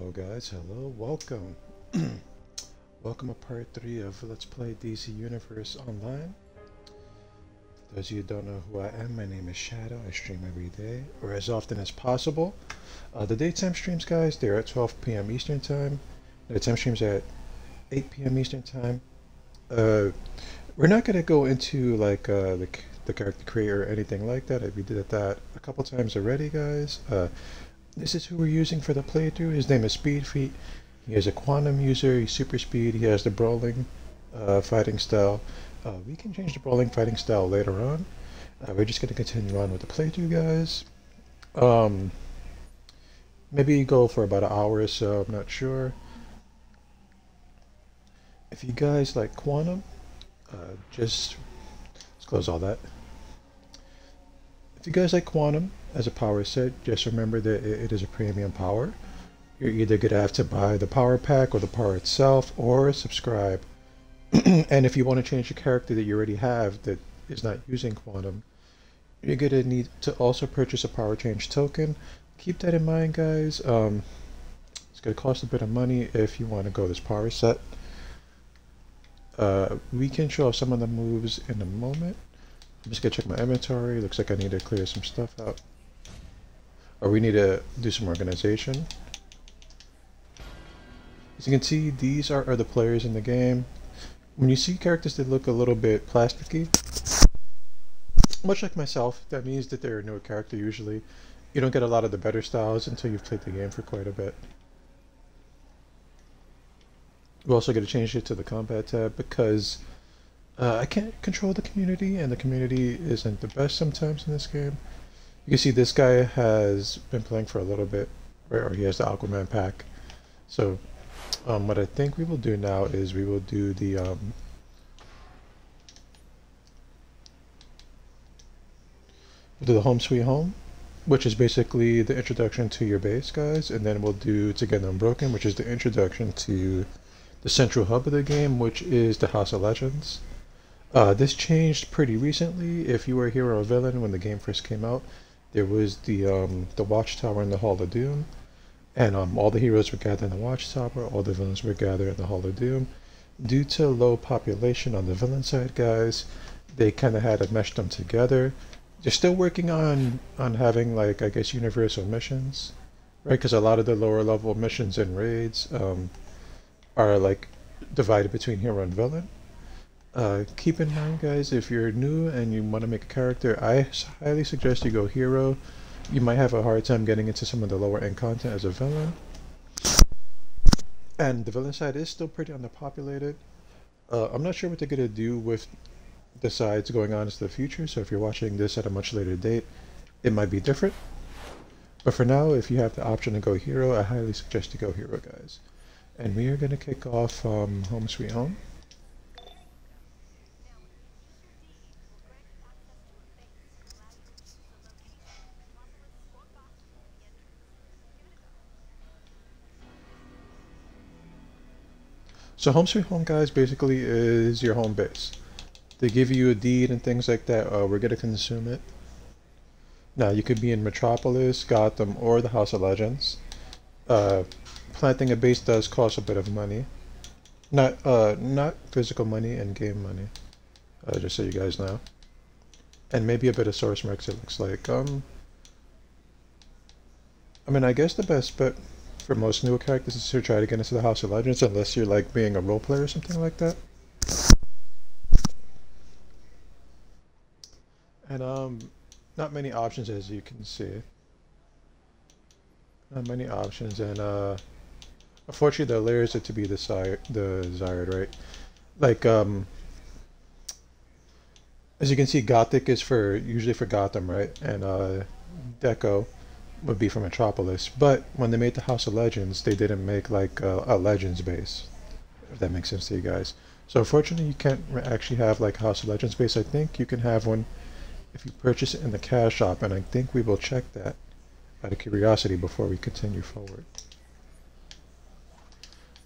Hello guys, hello, welcome. Welcome to part 3 of Let's Play DC Universe Online. For those of you who don't know who I am, my name is Shadow. I stream every day, or as often as possible. The daytime streams, guys, they're at 12 p.m. Eastern Time. Nighttime streams are at 8 p.m. Eastern Time. We're not going to go into like the character creator or anything like that. We did that a couple times already, guys. This is who we're using for the playthrough. His name is Speedfeet. He is a quantum user. He's super speed. He has the brawling fighting style. We can change the brawling fighting style later on. We're just going to continue on with the playthrough, guys. Maybe go for about an hour or so. I'm not sure. If you guys like quantum, let's close all that. If you guys like quantum as a power set, just remember that it is a premium power. You're either going to have to buy the power pack or the power itself, or subscribe. And if you want to change the character that you already have that is not using quantum, you're going to need to also purchase a power change token. Keep that in mind, guys. It's going to cost a bit of money if you want to go this power set. We can show some of the moves in a moment. I'm just going to check my inventory. Looks like I need to clear some stuff out. Or we need to do some organization. As you can see, these are the players in the game. When you see characters that look a little bit plasticky, much like myself, that means that they're a newer character usually. You don't get a lot of the better styles until you've played the game for quite a bit. We're also going to change it to the combat tab because I can't control the community, and the community isn't the best sometimes in this game. You can see this guy has been playing for a little bit, or he has the Aquaman pack. So what I think we will do now is we will do the we'll do the Home Sweet Home, which is basically the introduction to your base, guys, and then we'll do Together Unbroken, which is the introduction to the central hub of the game, which is the House of Legends. This changed pretty recently. If you were a hero or villain when the game first came out, there was the Watchtower in the Hall of Doom, and all the heroes were gathered in the Watchtower, all the villains were gathered in the Hall of Doom. Due to low population on the villain side, guys, they kind of had to mesh them together. They're still working on having, like, I guess, universal missions, right? Because a lot of the lower level missions and raids are like divided between hero and villain. Keep in mind, guys, if you're new and you want to make a character, I highly suggest you go hero. You might have a hard time getting into some of the lower end content as a villain. And the villain side is still pretty underpopulated. I'm not sure what they're going to do with the sides going on into the future, so if you're watching this at a much later date, it might be different. But for now, if you have the option to go hero, I highly suggest you go hero, guys. And we are going to kick off Home Sweet Home. So Home Sweet Home, guys, basically is your home base. They give you a deed and things like that. We're going to consume it. Now, you could be in Metropolis, Gotham, or the House of Legends. Planting a base does cost a bit of money. Not physical money, in-game money. Just so you guys know. And maybe a bit of source marks, it looks like. I mean, I guess the best bet for most newer characters is to try to get into the House of Legends, unless you're like being a role player or something like that. And not many options, as you can see. Not many options, and unfortunately the layers are to be desired, right? Like as you can see, Gothic is usually for Gotham, right? And Deco would be for Metropolis. But when they made the House of Legends, they didn't make like a Legends base, if that makes sense to you guys. So unfortunately, you can't actually have like House of Legends base. I think you can have one if you purchase it in the cash shop, and I think we will check that out of curiosity before we continue forward.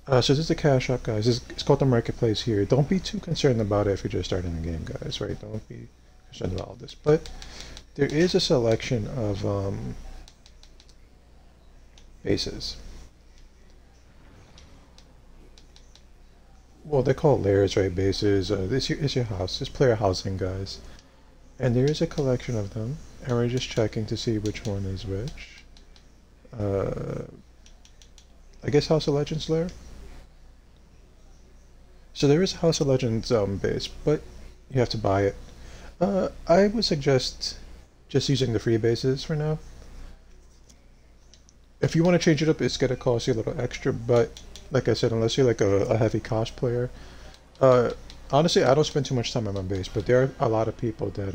So this is the cash shop, guys. It's called the marketplace here. Don't be too concerned about it if you're just starting the game, guys, right? Don't be concerned about all this. But there is a selection of bases. well, they call it layers, right? Bases. This is your house. This player housing, guys. And there is a collection of them, and we're just checking to see which one is which. Uh, I guess House of Legends layer. So there is a House of Legends base, but you have to buy it. I would suggest just using the free bases for now. If you want to change it up, it's gonna cost you a little extra, but like I said, unless you're like a heavy cost player, uh, honestly, I don't spend too much time on my base, but there are a lot of people that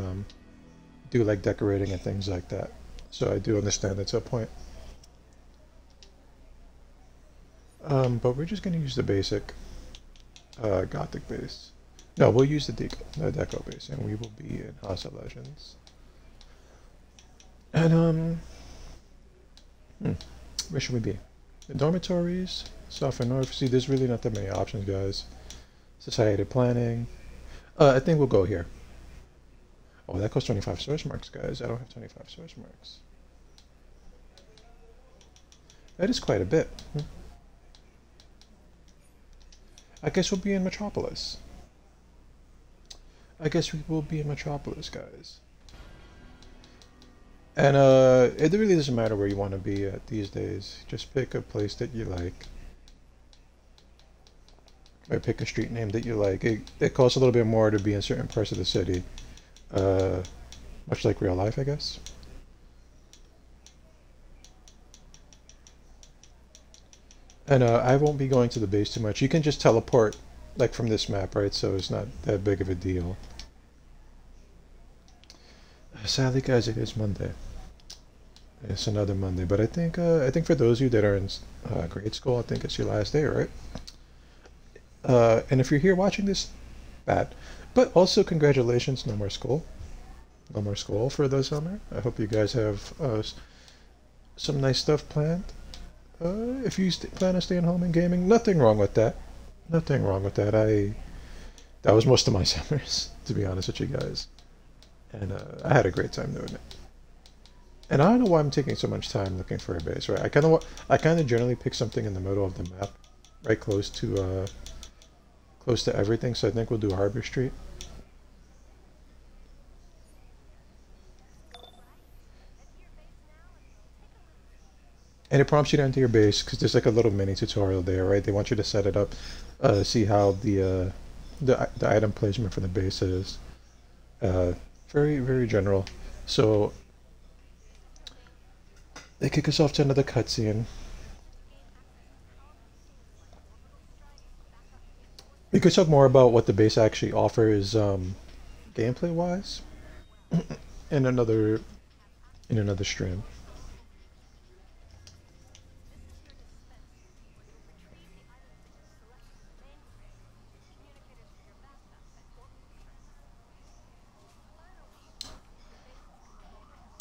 do like decorating and things like that. So I do understand that to a point. But we're just gonna use the basic Gothic base. No, we'll use the deco base, and we will be in House of Legends. And where should we be? The dormitories, South and North. See, there's really not that many options, guys. Society planning. I think we'll go here. Oh, that costs 25 source marks, guys. I don't have 25 source marks. That is quite a bit. I guess we'll be in Metropolis. I guess we will be in Metropolis, guys. And it really doesn't matter where you want to be at these days. Just pick a place that you like. Or pick a street name that you like. It costs a little bit more to be in certain parts of the city. Much like real life, I guess. And I won't be going to the base too much. You can just teleport, like from this map, right? So it's not that big of a deal. Sadly, guys, it is Monday. It's another Monday, but I think for those of you that are in grade school, I think it's your last day, right? And if you're here watching this, bad. But also, congratulations, no more school. No more school for the summer. I hope you guys have some nice stuff planned. If you plan on staying home and gaming, nothing wrong with that. Nothing wrong with that. That was most of my summers, to be honest with you guys. And I had a great time doing it. And I don't know why I'm taking so much time looking for a base, right? I kind of generally pick something in the middle of the map, right close to everything. So I think we'll do Harbor Street. And it prompts you to enter your base because there's like a little mini tutorial there, right? They want you to set it up, see how the item placement for the base is. Very, very general. So they kick us off to another cutscene. We could talk more about what the base actually offers, gameplay-wise, in another stream.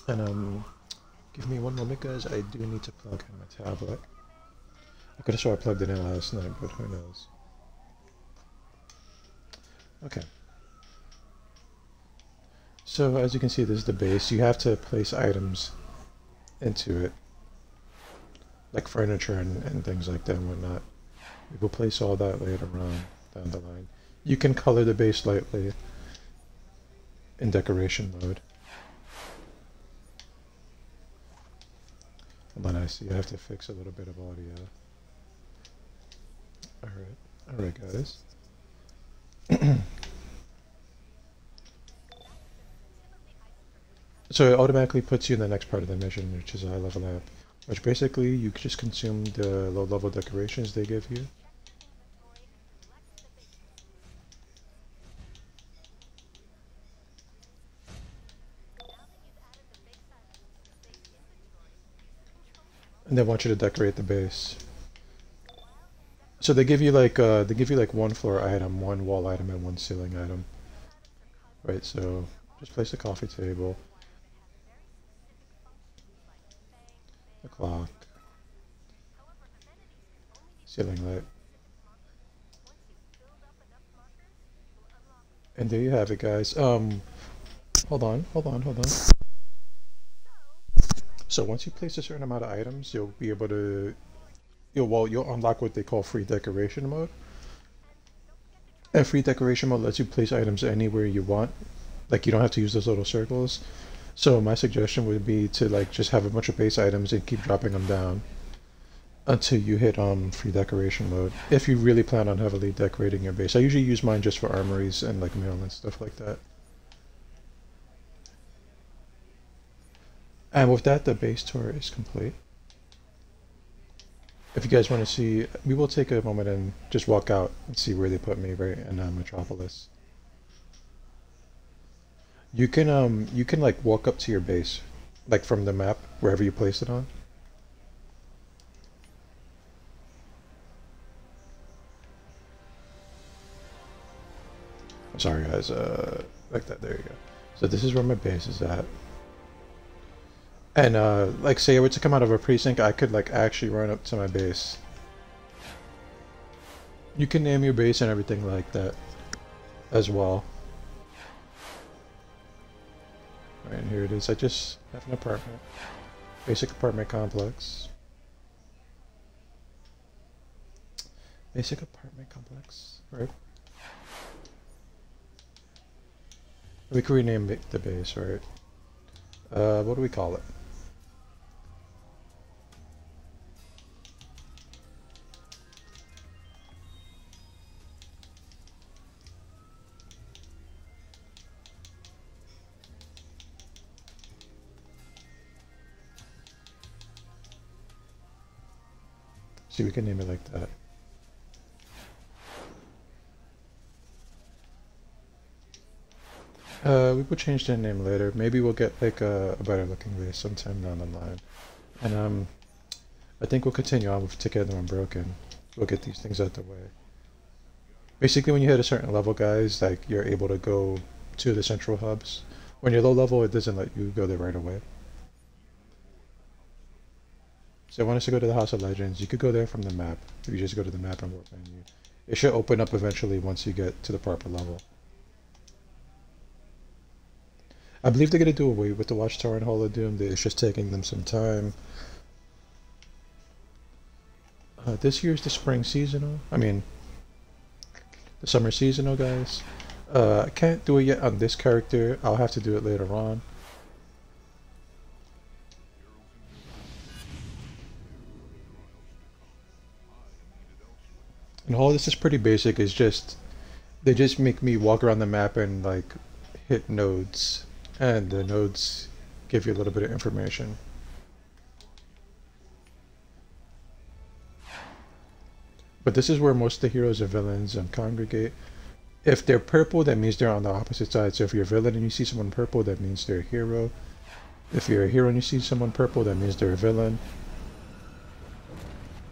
And give me one moment, guys. I do need to plug in my tablet. I could have sworn I plugged it in last night, but who knows? Okay. So as you can see, this is the base. You have to place items into it, like furniture and things like that and whatnot. We will place all that later on down the line. You can color the base slightly in decoration mode. Hold on, I see I have to fix a little bit of audio. Alright guys. So it automatically puts you in the next part of the mission, which is a high level app, which basically you just consume the low level decorations they give you. And they want you to decorate the base. So they give you like one floor item, one wall item, and one ceiling item. Right, so just place the coffee table, the clock, ceiling light. And there you have it, guys. Hold on. So once you place a certain amount of items, you'll be able to, you'll unlock what they call free decoration mode. And free decoration mode lets you place items anywhere you want. Like you don't have to use those little circles. So my suggestion would be to like just have a bunch of base items and keep dropping them down until you hit free decoration mode. If you really plan on heavily decorating your base. I usually use mine just for armories and like mail and stuff like that. And with that, the base tour is complete. If you guys want to see, we will take a moment and just walk out and see where they put me right in Metropolis. You can like walk up to your base, like from the map, wherever you place it on. Sorry guys, like that, there you go. So this is where my base is at. And like say I were to come out of a precinct, I could like actually run up to my base. You can name your base and everything like that as well. Right, and here it is. I just have an apartment. Basic apartment complex. Basic apartment complex, right? We can rename the base, right? What do we call it? See, we can name it like that. We will change the name later. Maybe we'll get like a better looking base sometime down the line. And I think we'll continue on with Together Unbroken. We'll get these things out the way. Basically, when you hit a certain level, guys, like you're able to go to the central hubs. When you're low level, it doesn't let you go there right away. So I want us to go to the House of Legends. You could go there from the map. If you just go to the map and work menu. It should open up eventually once you get to the proper level. I believe they're going to do away with the Watchtower and Hall of Doom. It's just taking them some time. This year's the spring seasonal. I mean, the summer seasonal, guys. I can't do it yet on this character. I'll have to do it later on. And all this is pretty basic. It's just they just make me walk around the map and like hit nodes, and the nodes give you a little bit of information. But this is where most of the heroes and villains congregate. If they're purple, that means they're on the opposite side. So if you're a villain and you see someone purple, that means they're a hero. If you're a hero and you see someone purple, that means they're a villain.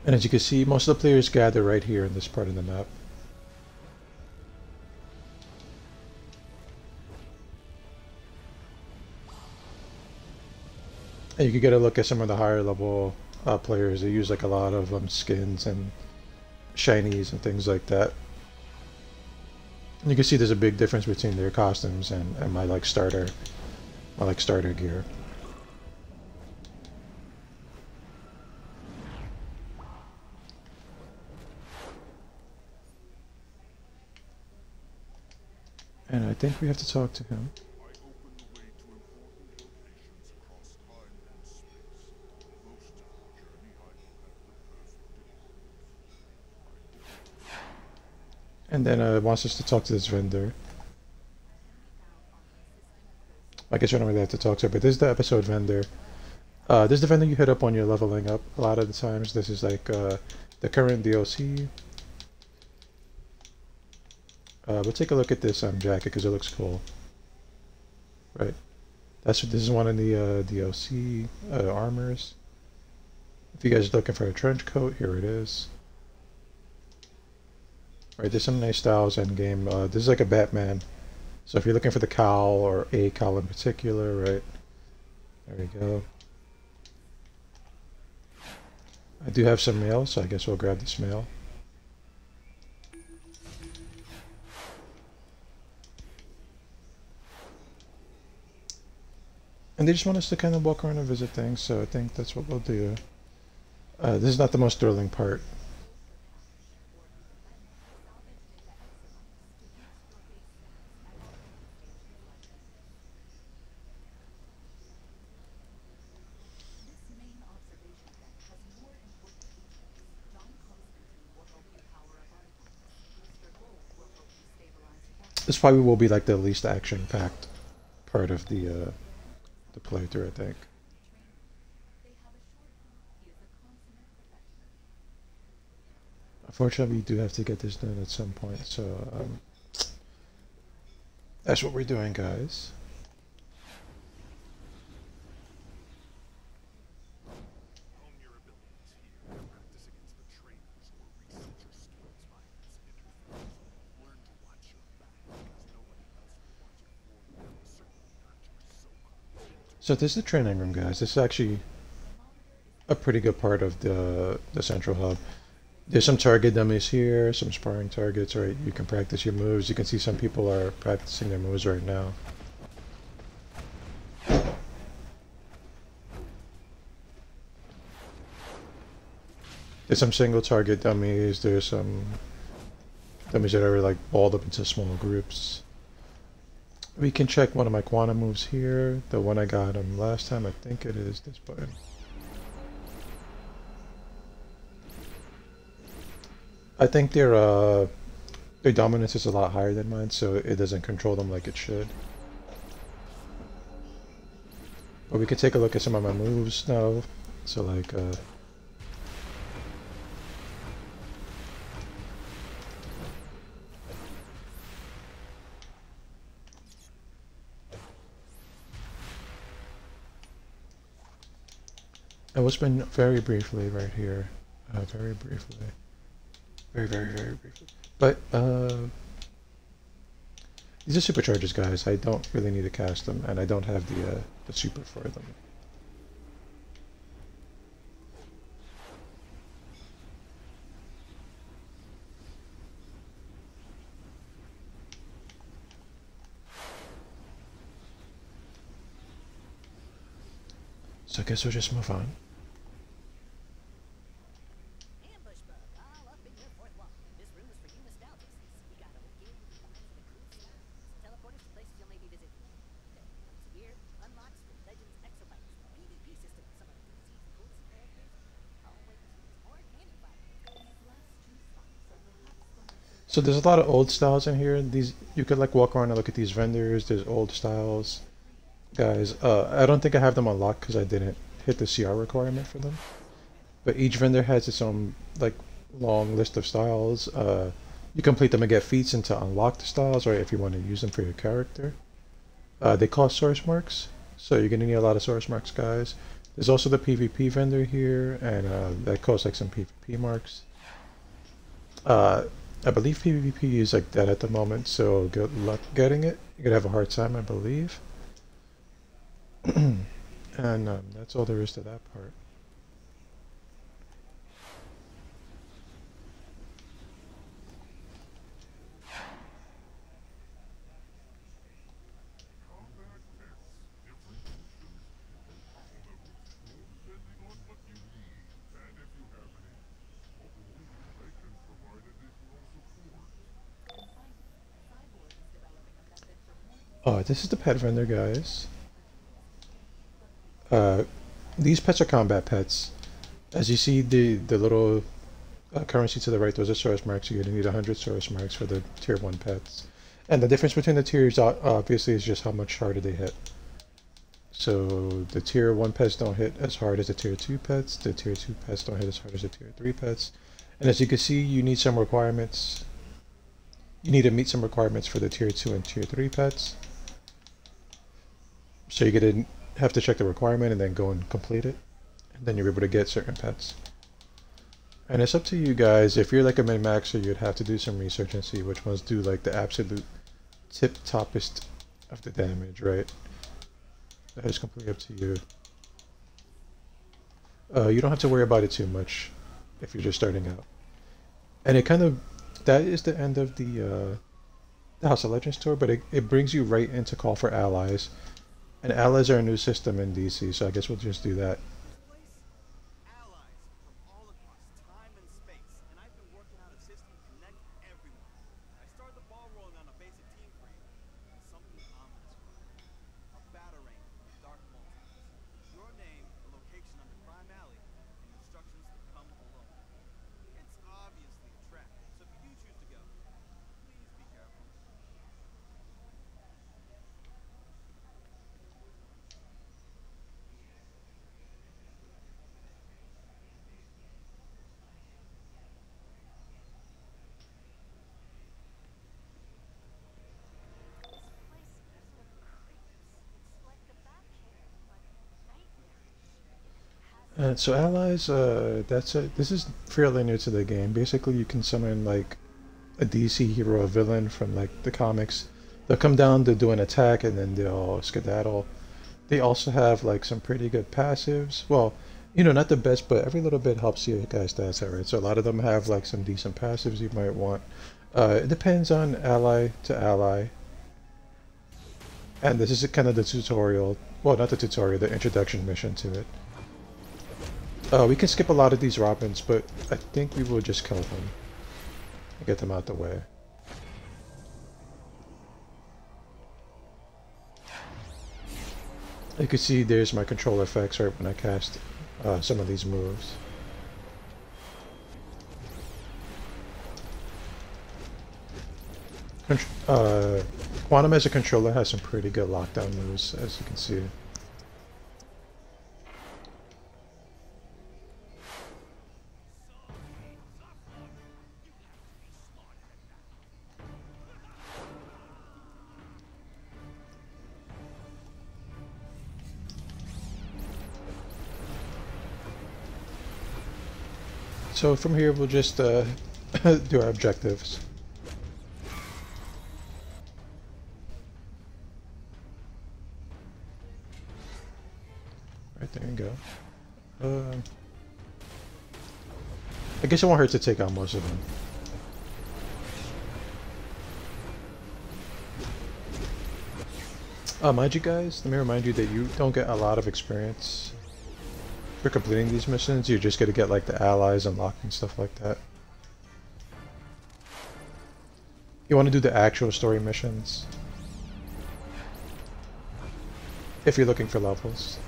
And as you can see, most of the players gather right here in this part of the map. And you can get a look at some of the higher level players. They use like a lot of skins and shinies and things like that. And you can see there's a big difference between their costumes and my like starter gear. And I think we have to talk to him. And then it wants us to talk to this vendor. I guess you don't really have to talk to her, but this is the episode vendor. This is the vendor you hit up when you're leveling up. A lot of the times this is like the current DLC. We'll take a look at this jacket because it looks cool. Right. This is one of the DLC armors. If you guys are looking for a trench coat, here it is. Right, there's some nice styles in game. This is like a Batman. So if you're looking for the cowl or a cowl in particular, right? There we go. I do have some mail, so I guess we'll grab this mail. And they just want us to kind of walk around and visit things, so I think that's what we'll do. This is not the most thrilling part. This probably will be like the least action-packed part of the playthrough, I think. Unfortunately, we do have to get this done at some point, so that's what we're doing, guys. So this is the training room, guys. This is actually a pretty good part of the central hub. There's some target dummies here, some sparring targets, right? You can practice your moves. You can see some people are practicing their moves right now. There's some single target dummies. There's some dummies that are like balled up into small groups. We can check one of my quantum moves here. The one I got last time, I think it is this button. I think their dominance is a lot higher than mine, so it doesn't control them like it should. But we can take a look at some of my moves now. So like I will spin very briefly right here. Very briefly. Very briefly. But these are supercharges, guys. I don't really need to cast them, and I don't have the super for them. So I guess we'll just move on. So there's a lot of old styles in here. These you could like walk around and look at these vendors. There's old styles, guys. I don't think I have them unlocked because I didn't hit the CR requirement for them. But each vendor has its own like long list of styles. You complete them and get feats and to unlock the styles, or if you want to use them for your character. They cost source marks, so you're gonna need a lot of source marks, guys. There's also the PvP vendor here, and that costs like some PvP marks. I believe PvP is like that at the moment, so good luck getting it. You're gonna have a hard time, I believe. And that's all there is to that part. Oh, this is the pet vendor, guys. Uh, these pets are combat pets. As you see, the little currency to the right, those are source marks. You're going to need 100 source marks for the tier 1 pets. And the difference between the tiers, obviously, is just how much harder they hit. So the tier 1 pets don't hit as hard as the tier 2 pets. The tier 2 pets don't hit as hard as the tier 3 pets. And as you can see, you need some requirements. You need to meet some requirements for the tier 2 and tier 3 pets. So you're going to have to check the requirement and then go and complete it. And then you're able to get certain pets. And it's up to you guys. If you're like a min-maxer, you'd have to do some research and see which ones do like the absolute tip-toppest of the damage, right? That is completely up to you. You don't have to worry about it too much if you're just starting out. And it kind of, that is the end of the House of Legends tour, but it brings you right into Call for Allies. And allies are a new system in DC, so I guess we'll just do that. So allies, that's it. This is fairly new to the game. Basically, you can summon like a DC hero or villain from like the comics. They'll come down to do an attack and then they'll skedaddle. They also have like some pretty good passives. Well, you know, not the best, but every little bit helps you guys stats out, right? So a lot of them have like some decent passives you might want. It depends on ally to ally. And this is kind of the tutorial. Well, not the tutorial, the introduction mission to it. We can skip a lot of these Robins, but I think we will just kill them. Get them out the way. You can see there's my control effects right when I cast some of these moves. Quantum as a controller has some pretty good lockdown moves, as you can see. So from here we'll just do our objectives. Right, there you go. I guess it won't hurt to take out most of them. Mind you guys, let me remind you that you don't get a lot of experience for completing these missions. You're just gonna get like the allies unlocked and stuff like that. You want to do the actual story missions if you're looking for levels.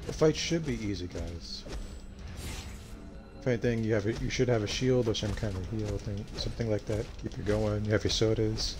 The fight should be easy, guys. If anything, you should have a shield or some kind of heal thing, something like that. Keep you going. You have your sodas.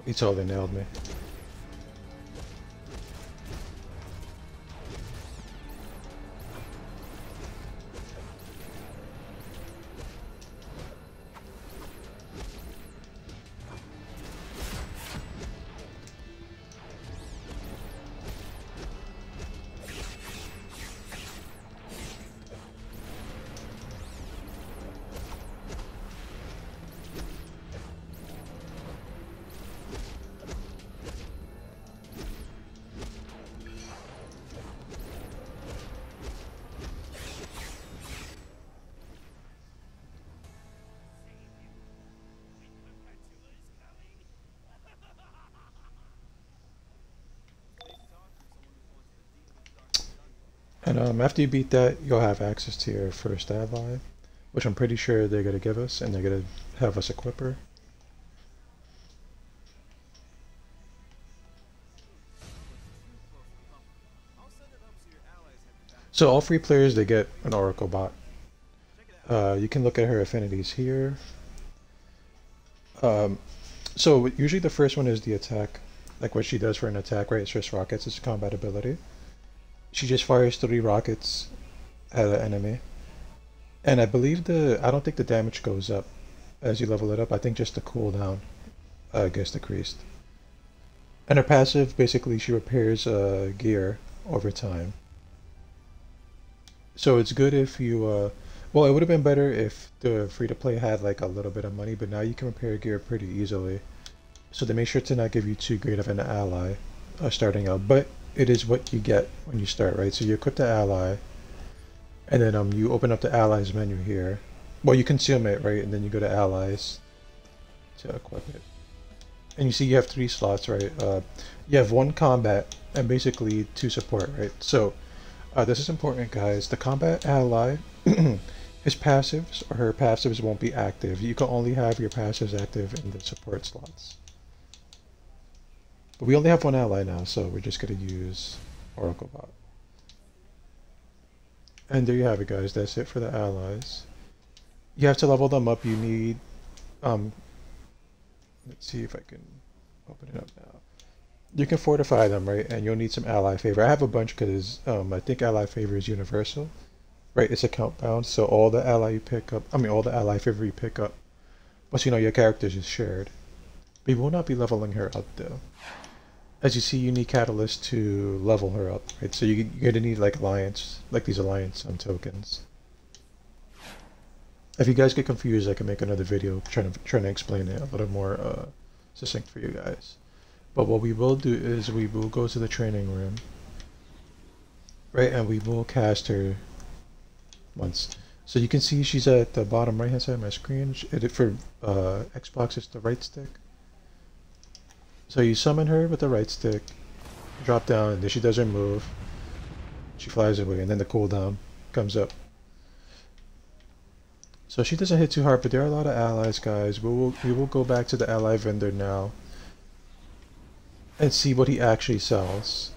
He totally nailed me. And after you beat that, you'll have access to your first ally, which I'm pretty sure they're going to give us, and they're going to have us equip her. So all free players, they get an Oracle bot. You can look at her affinities here. Um, so usually the first one is the attack, like what she does for an attack, right? It's just rockets, it's a combat ability. She just fires 3 rockets at an enemy. And I believe I don't think the damage goes up as you level it up. I think just the cooldown gets decreased. And her passive, basically she repairs gear over time. So it's good if you, well, it would have been better if the free-to-play had like a little bit of money, but now you can repair gear pretty easily. So they make sure to not give you too great of an ally starting out, but it is what you get when you start, right? So you equip the ally, and then you open up the allies menu here. Well, you consume it, right? And then you go to allies to equip it. And you see you have 3 slots, right? You have 1 combat and basically 2 support, right? So this is important, guys. The combat ally, his passives or her passives won't be active. You can only have your passives active in the support slots. But we only have 1 ally now, so we're just going to use Oracle Bot. And there you have it, guys. That's it for the allies. You have to level them up. You need, let's see if I can open it up now. You can fortify them, right? And you'll need some ally favor. I have a bunch because I think ally favor is universal, right? It's account bound, so all the ally you pick up, all the ally favor you pick up, once you know your characters is shared. We will not be leveling her up though. As you see, you need catalyst to level her up, right? So you're gonna need like alliance, like these alliance tokens. If you guys get confused, I can make another video trying to explain it a little more succinct for you guys. But what we will do is we will go to the training room, right, and we will cast her once. So you can see she's at the bottom right hand side of my screen. For Xbox, it's the right stick. So you summon her with the right stick, drop down, and then she does her move. She flies away, and then the cooldown comes up. So she doesn't hit too hard, but there are a lot of allies, guys. We will go back to the ally vendor now and see what he actually sells.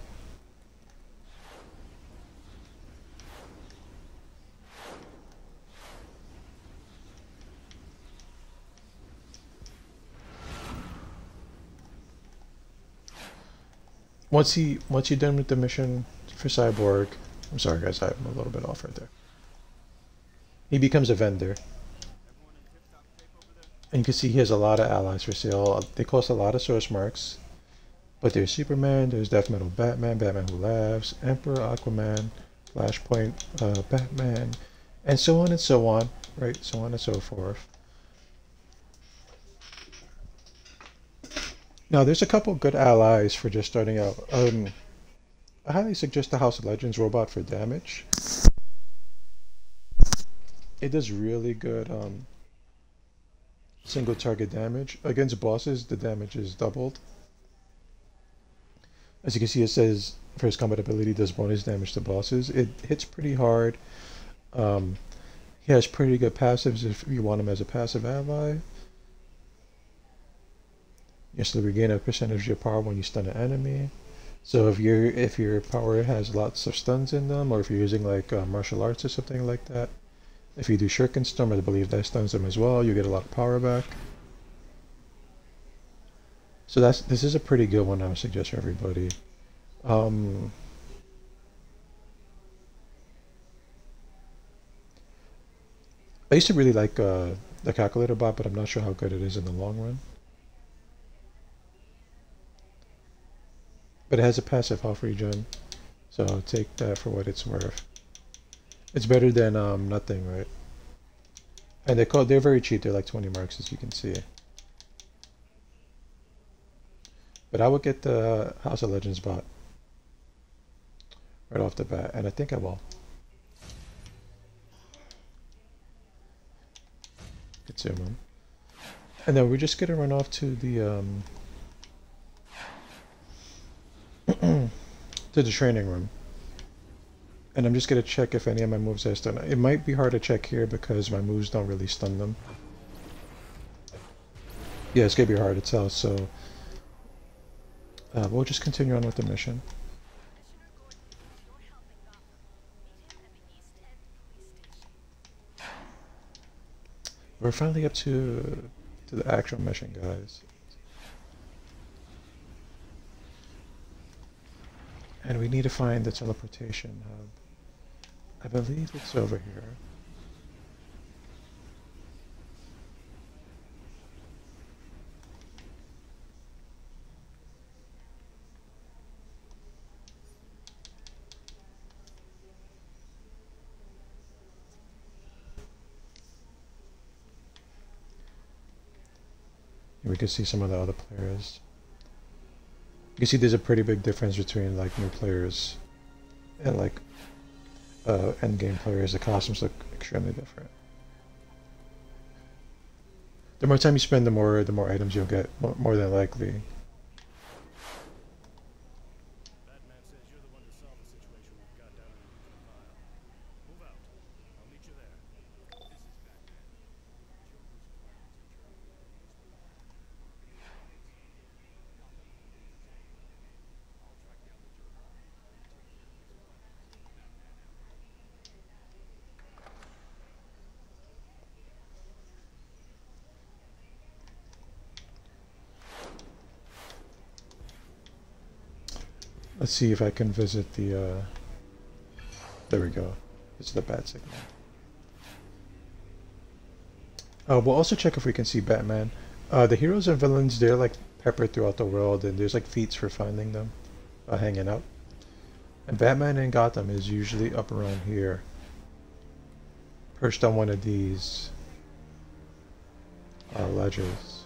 Once you're done with the mission for Cyborg, I'm sorry guys, I'm a little bit off right there. He becomes a vendor. And you can see he has a lot of allies for sale. They cost a lot of source marks. But there's Superman, there's Death Metal Batman, Batman Who Laughs, Emperor Aquaman, Flashpoint Batman, and so on and so on, right? So on and so forth. Now there's a couple good allies for just starting out. I highly suggest the House of Legends robot for damage. It does really good single target damage. Against bosses, the damage is doubled. As you can see, it says for his combat ability does bonus damage to bosses. It hits pretty hard. He has pretty good passives if you want him as a passive ally. You instantly regain a percentage of your power when you stun an enemy. So if your power has lots of stuns in them, or if you're using like martial arts or something like that, if you do Shuriken Storm, I believe that stuns them as well. You get a lot of power back. So this is a pretty good one I would suggest for everybody. I used to really like the calculator bot, but I'm not sure how good it is in the long run. But it has a passive health regen, so I'll take that for what it's worth. It's better than nothing, right? And they're very cheap. They're like 20 marks, as you can see. But I would get the House of Legends bot right off the bat, and I think I will. Consume them. And then we're just gonna run off to the to the training room. And I'm just gonna check if any of my moves are stun. It might be hard to check here because my moves don't really stun them. Yeah, it's gonna be hard to tell, so we'll just continue on with the mission. We're finally up to the actual mission, guys. And we need to find the teleportation hub. I believe it's over here. We can see some of the other players. You can see there's a pretty big difference between like new players and like end game players. The costumes look extremely different. The more time you spend, the more items you'll get, more than likely. Let's see if I can visit the, there we go. This is the bat signal. We'll also check if we can see Batman. The heroes and villains, they're like peppered throughout the world, and there's like feats for finding them, hanging out. And Batman in Gotham is usually up around here, perched on one of these ledges.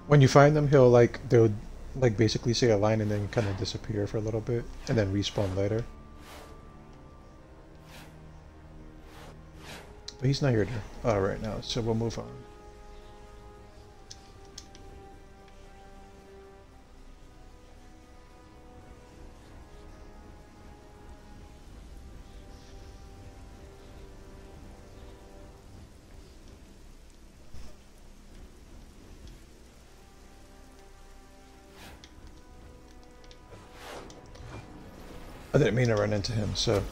When you find them, they'll like basically say a line and then kind of disappear for a little bit and then respawn later. But he's not here right now, so we'll move on. I didn't mean to run into him, so...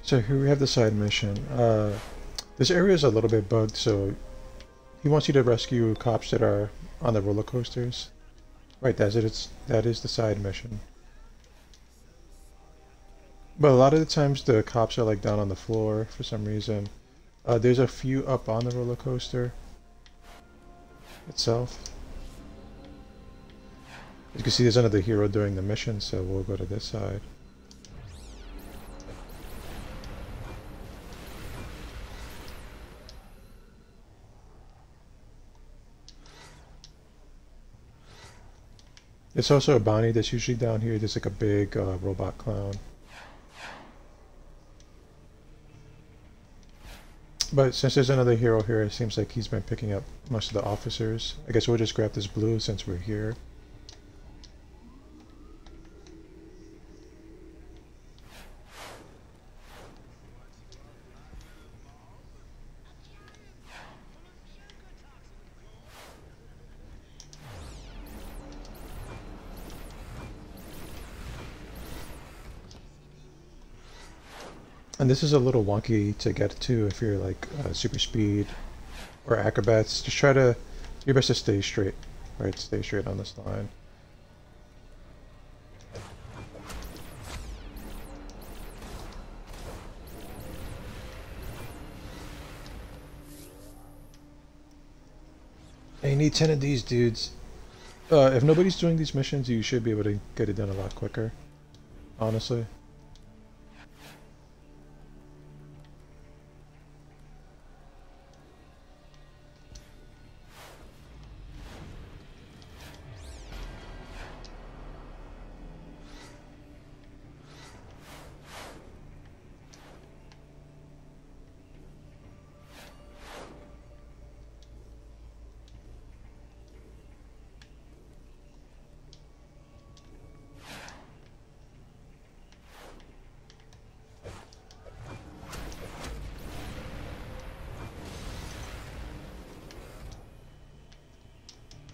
So here we have the side mission. This area is a little bit bugged, so he wants you to rescue cops that are on the roller coasters. Right, that is the side mission. But a lot of the times the cops are like down on the floor for some reason. There's a few up on the roller coaster itself. As you can see, there's another hero doing the mission, so we'll go to this side. There's also a bounty that's usually down here. There's like a big robot clown. But since there's another hero here, it seems like he's been picking up most of the officers. I guess we'll just grab this blue since we're here. And this is a little wonky to get to if you're like super speed or acrobats. Just try to, do your best to stay straight. Right, stay straight on this line. And you need 10 of these dudes. If nobody's doing these missions, you should be able to get it done a lot quicker, honestly.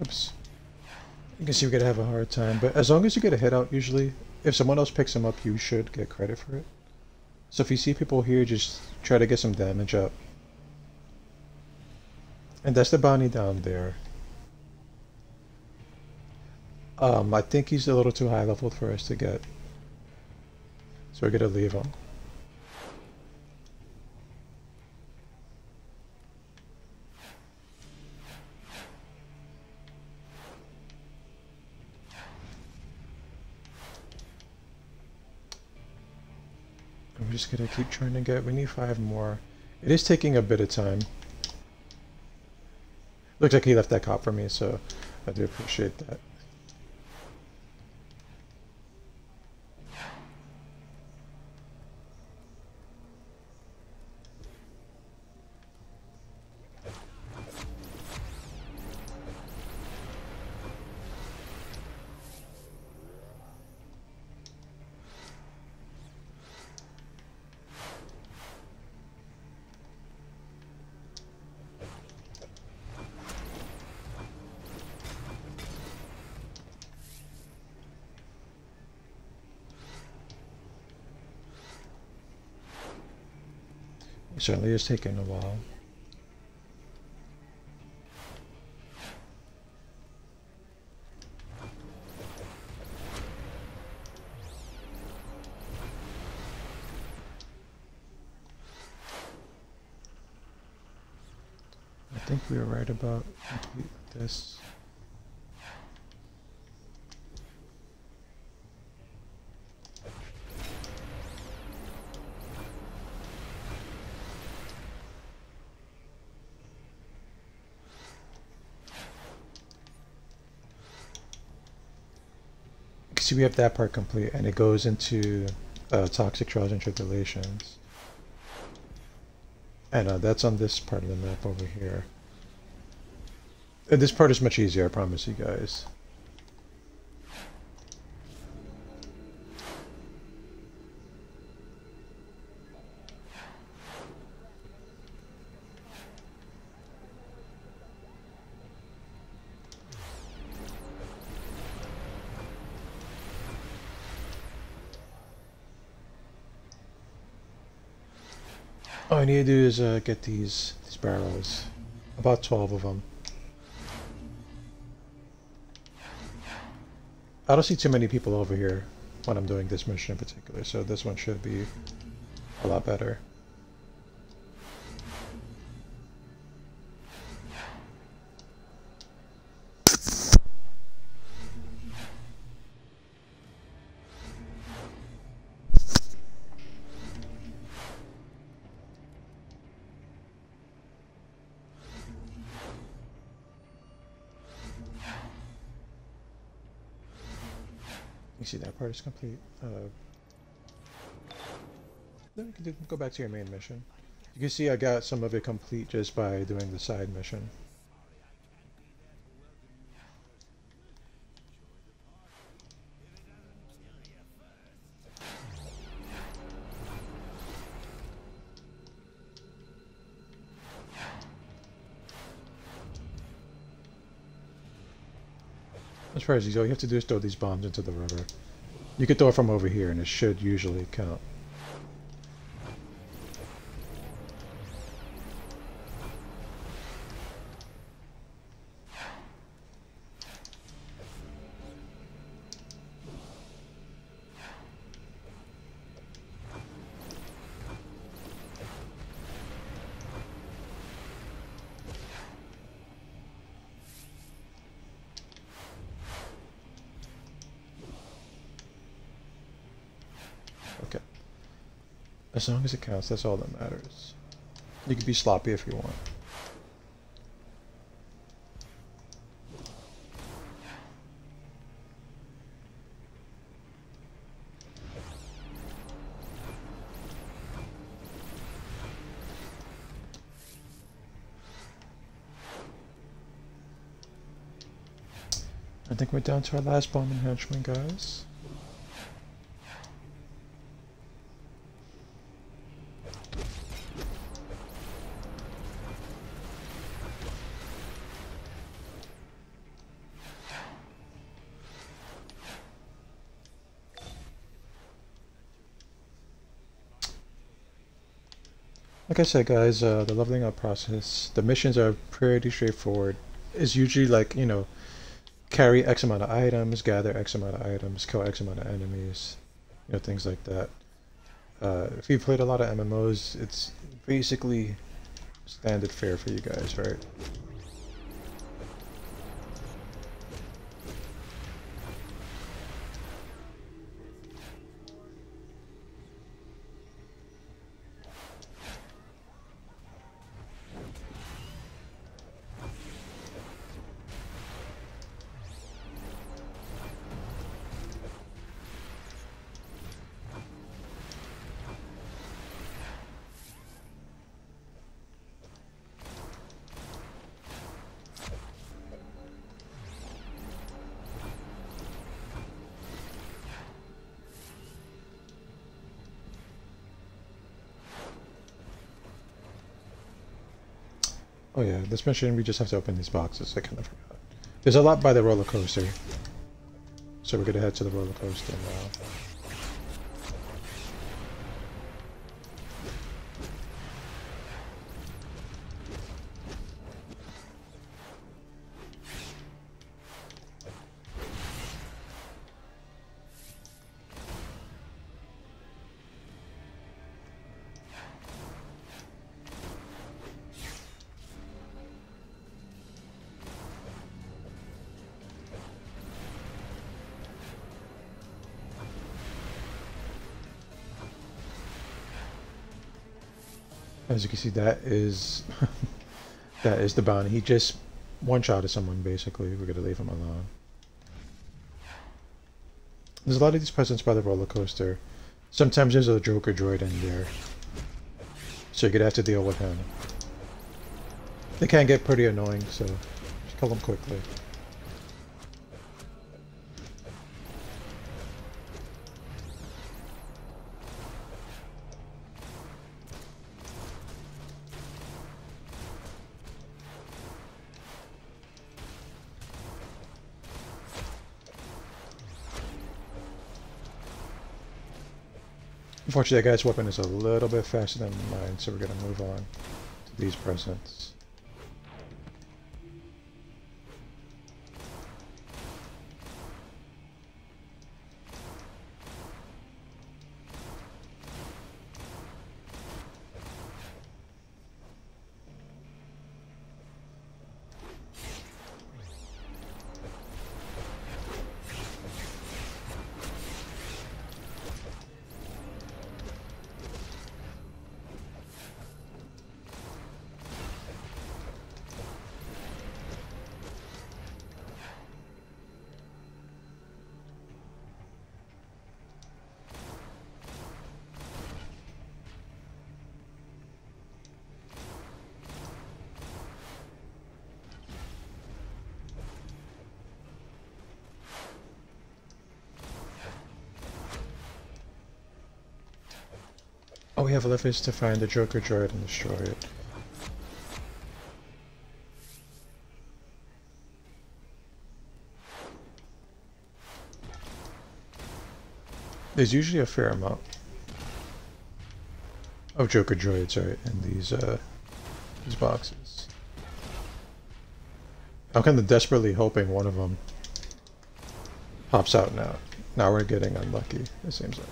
Oops. You can see we're gonna have a hard time, but as long as you get a hit out, usually, if someone else picks him up, you should get credit for it. So if you see people here, just try to get some damage up. And that's the bounty down there. I think he's a little too high leveled for us to get. So we're gonna leave him. I'm just gonna keep trying to get, we need 5 more. It is taking a bit of time. Looks like he left that cop for me, so I do appreciate that. It certainly is taking a while. I think we were right about complete this. See, we have that part complete, and it goes into Toxic Trials and Tribulations. And that's on this part of the map over here. And this part is much easier, I promise you guys. All I need to do is get these barrels. About 12 of them. I don't see too many people over here when I'm doing this mission in particular, so this one should be a lot better. You see that part is complete. Then we can go back to your main mission. You can see I got some of it complete just by doing the side mission. As far as these, all you have to do is throw these bombs into the river. You can throw it from over here and it should usually count. Okay. As long as it counts, that's all that matters. You can be sloppy if you want. I think we're down to our last bomb enhancement, guys. Like I said, guys, the leveling up process, the missions are pretty straightforward. It's usually like, you know, carry X amount of items, gather X amount of items, kill X amount of enemies, you know, things like that. If you've played a lot of MMOs, it's basically standard fare for you guys, right? Oh yeah, this mission we just have to open these boxes. I kind of forgot. There's a lot by the roller coaster, so we're gonna head to the roller coaster now. As you can see, that is that is the bounty. He just one-shotted someone, basically. We're gonna leave him alone. There's a lot of these presents by the roller coaster. Sometimes there's a Joker droid in there, so you're gonna have to deal with him. They can get pretty annoying, so just kill them quickly. Unfortunately, that guy's weapon is a little bit faster than mine, so we're gonna move on to these presents. Oh, we have left is to find the Joker droid and destroy it. There's usually a fair amount of Joker droids, right, in these boxes. I'm kind of desperately hoping one of them pops out now. Now we're getting unlucky, it seems like.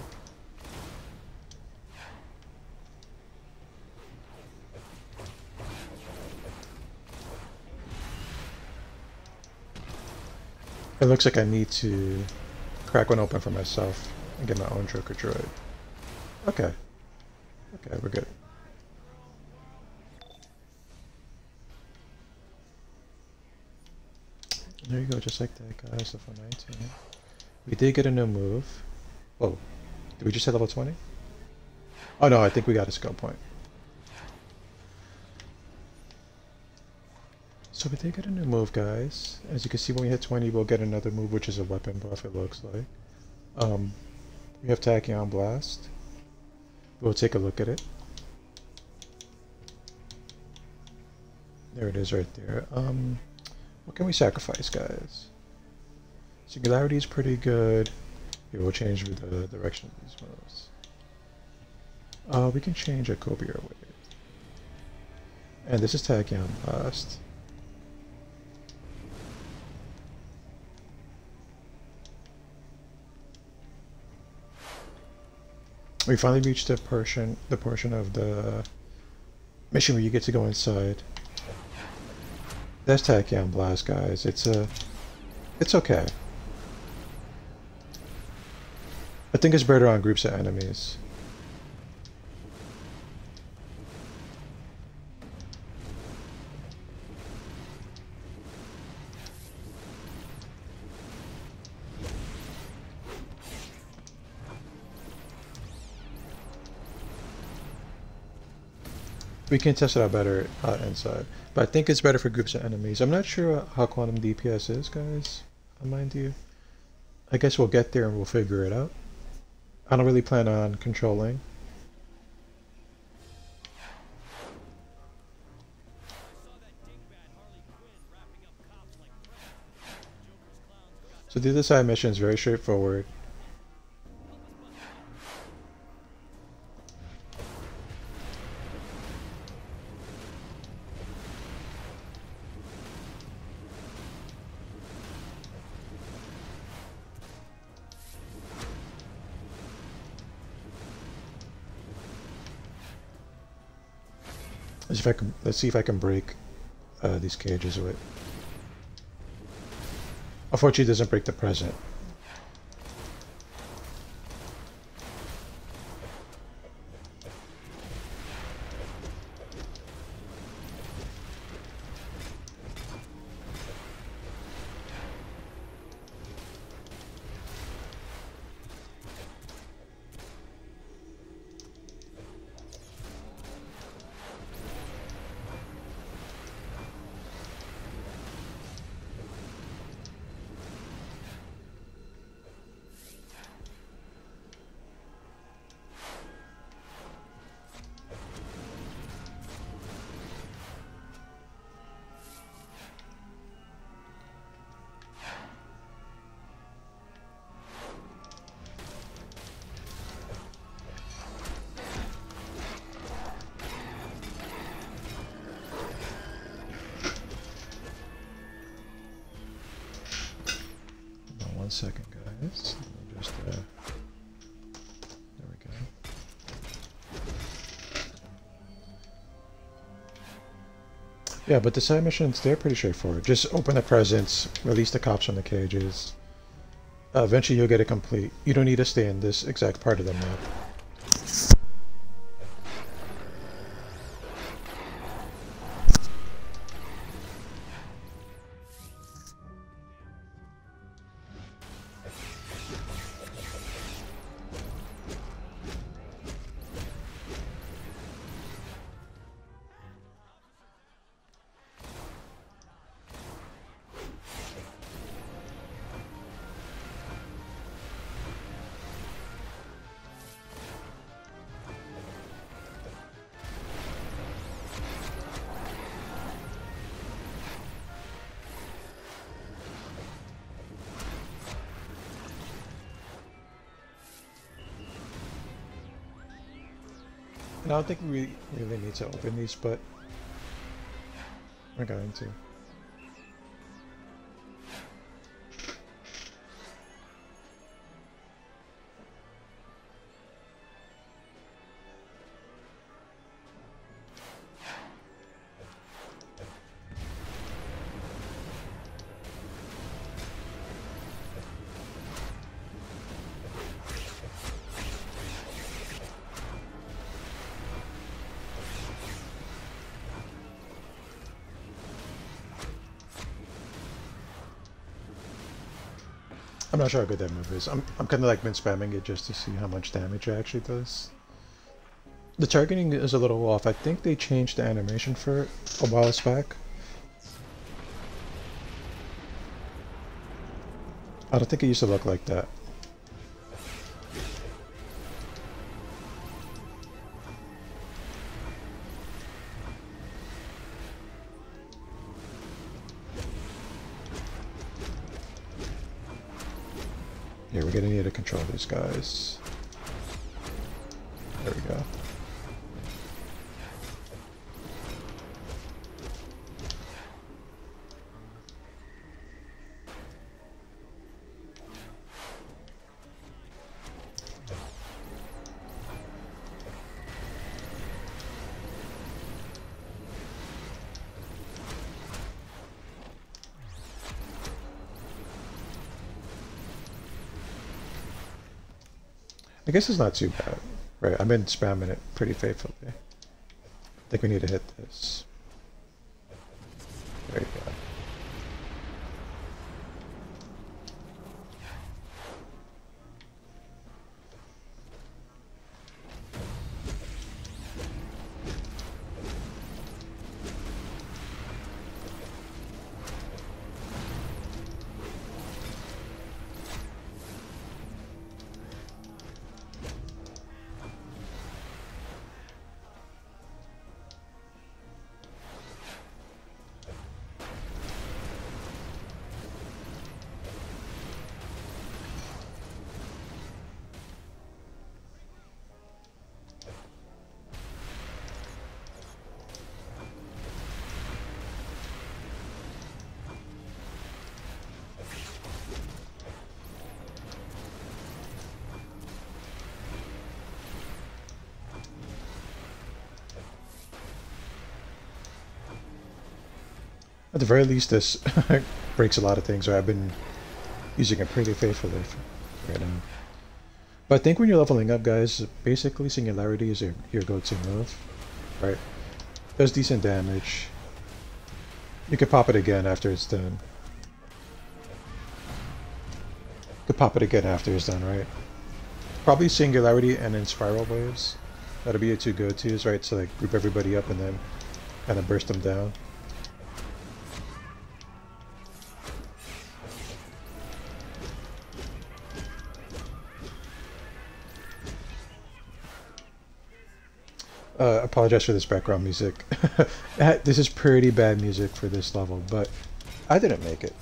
It looks like I need to crack one open for myself and get my own Joker droid. Okay. Okay, we're good. There you go, just like that, guys. Level 19. We did get a new move. Oh, did we just hit level 20? Oh no, I think we got a skill point. So we did get a new move, guys. As you can see, when we hit 20, we'll get another move, which is a weapon buff, it looks like. We have Tachyon Blast. We'll take a look at it. There it is right there. What can we sacrifice, guys? Singularity is pretty good. Here, we'll change the direction of these moves. We can change a Cobia Wave. And this is Tachyon Blast. We finally reached the portion of the mission where you get to go inside. That's Tachyon Blast, guys. It's okay. I think it's better on groups of enemies. We can test it out better inside, but I think it's better for groups of enemies. I'm not sure how quantum DPS is, guys. Mind you, I guess we'll get there and we'll figure it out. I don't really plan on controlling. So the other side mission is very straightforward. Let's see if I can break these cages with. Unfortunately, it doesn't break the present. One second, guys. Just there we go. Yeah, but the side missions, they're pretty straightforward. Just open the presents, release the cops from the cages. Eventually you'll get it complete. You don't need to stay in this exact part of the map. And I don't think we really need to open these, but we're going to. I'm not sure how good that move is. I'm kind of like been spamming it just to see how much damage it actually does. The targeting is a little off. I think they changed the animation for it a while back. I don't think it used to look like that. Here, we're gonna need to control these guys. There we go. I guess it's not too bad. Right, I've been spamming it pretty faithfully. I think we need to hit this. There you go. At the very least, this breaks a lot of things, so I've been using it pretty faithfully right now. But I think when you're leveling up, guys, basically Singularity is your go-to move, right? Does decent damage. You can pop it again after it's done. You can pop it again after it's done, right? Probably Singularity and then Spiral Waves. That'll be your two go-tos, right? So like group everybody up and then kind of burst them down. Apologize for this background music. This is pretty bad music for this level, but I didn't make it.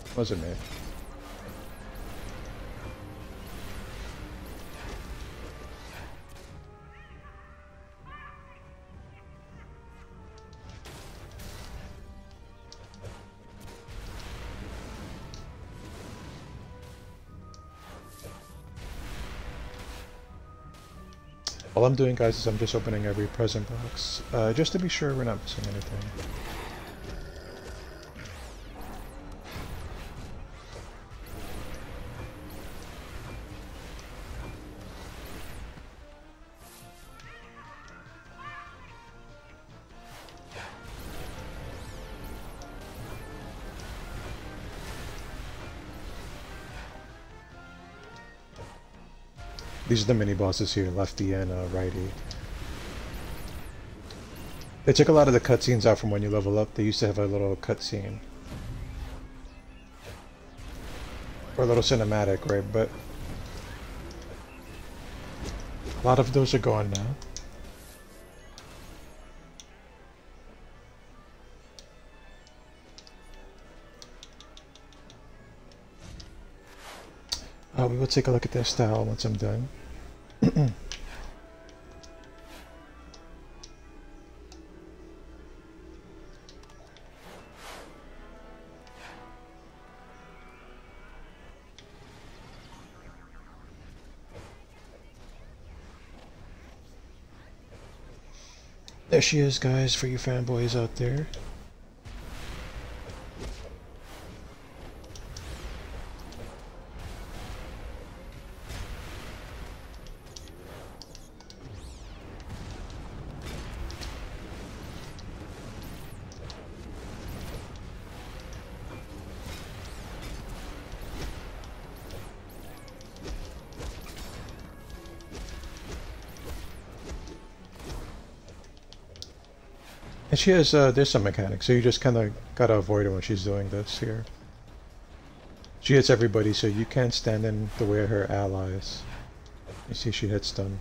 It wasn't me. All I'm doing, guys, is I'm just opening every present box, just to be sure we're not missing anything. These are the mini bosses here, lefty and righty. They took a lot of the cutscenes out from when you level up. They used to have a little cutscene. Or a little cinematic, right? But a lot of those are gone now. We will take a look at their style once I'm done. There she is, guys, for you fanboys out there. And she has, there's some mechanics, so you just kind of gotta avoid her when she's doing this here. She hits everybody, so you can't stand in the way of her allies. You see she hits them.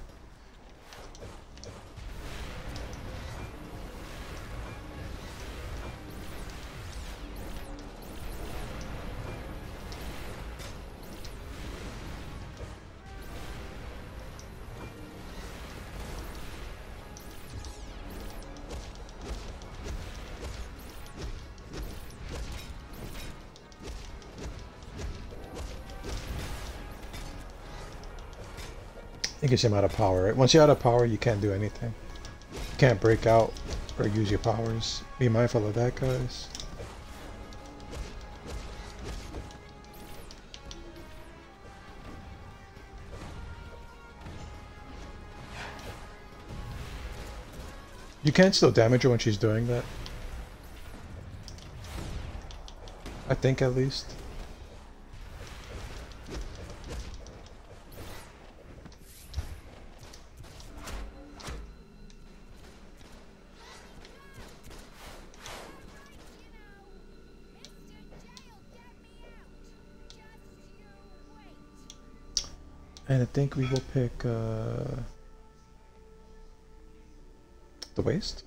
It gets him out of power. Right? Once you're out of power, you can't do anything. You can't break out or use your powers. Be mindful of that, guys. You can still damage her when she's doing that. I think at least. And I think we will pick the waist.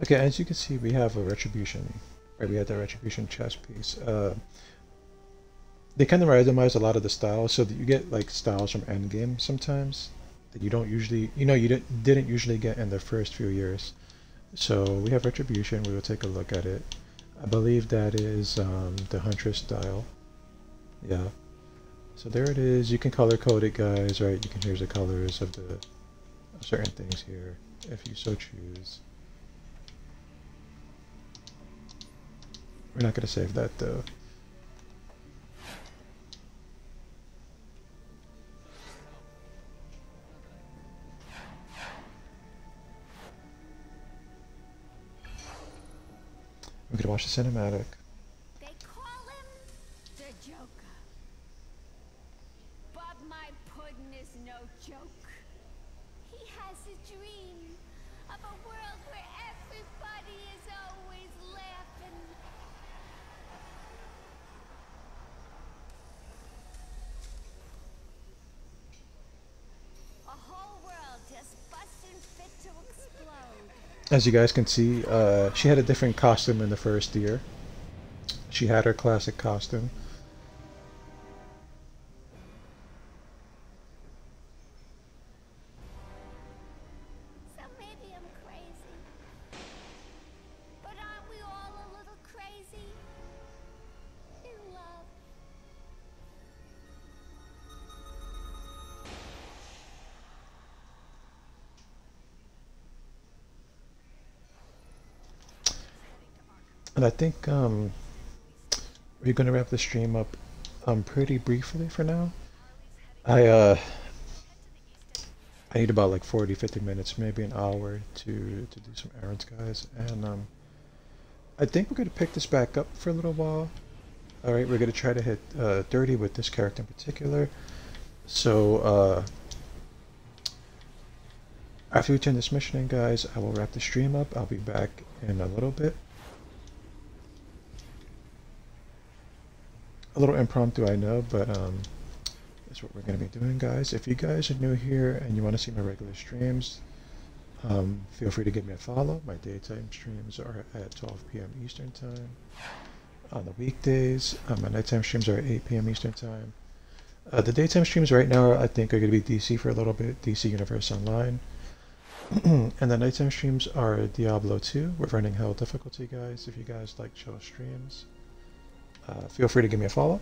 Okay, as you can see, we have a retribution. Right, we have the retribution chest piece. They kind of randomize a lot of the styles, so that you get like styles from Endgame sometimes that you don't usually, you didn't usually get in the first few years. So we have retribution. We will take a look at it. I believe that is the Huntress style. Yeah. So there it is. You can color code it, guys. Right? You can here's the colors of the of certain things here, if you so choose. We're not gonna save that though. We're gonna watch the cinematic. They call him the Joker. But my puddin' is no joke. He has a dream of a world where everybody is always laughing. A whole world just busting fit to explode. As you guys can see, she had a different costume in the first year. She had her classic costume. So maybe I'm crazy. But aren't we all a little crazy? In love. And I think we're gonna wrap the stream up pretty briefly for now. I I need about like 40-50 minutes, maybe an hour to do some errands, guys. And I think we're gonna pick this back up for a little while. All right, we're gonna try to hit 30 with this character in particular. So after we turn this mission in, guys, I will wrap the stream up. I'll be back in a little bit. A little impromptu, I know, but that's what we're going to be doing, guys. If you guys are new here and you want to see my regular streams, feel free to give me a follow. My daytime streams are at 12 p.m. Eastern Time. On the weekdays, my nighttime streams are at 8 p.m. Eastern Time. The daytime streams right now, I think, are going to be DC for a little bit, DC Universe Online. And the nighttime streams are Diablo 2. We're running hell difficulty, guys. If you guys like chill streams, feel free to give me a follow.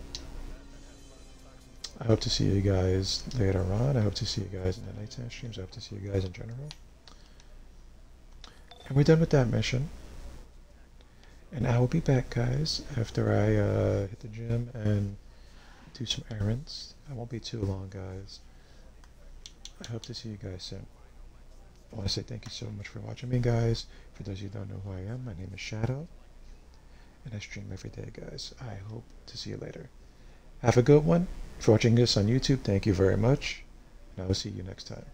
I hope to see you guys later on. I hope to see you guys in the nighttime streams. I hope to see you guys in general. And we're done with that mission. And I will be back, guys, after I hit the gym and do some errands. I won't be too long, guys. I hope to see you guys soon. I want to say thank you so much for watching me, guys. For those of you who don't know who I am, my name is Shadow. And I stream every day, guys. I hope to see you later. Have a good one. For watching this on YouTube, thank you very much. And I will see you next time.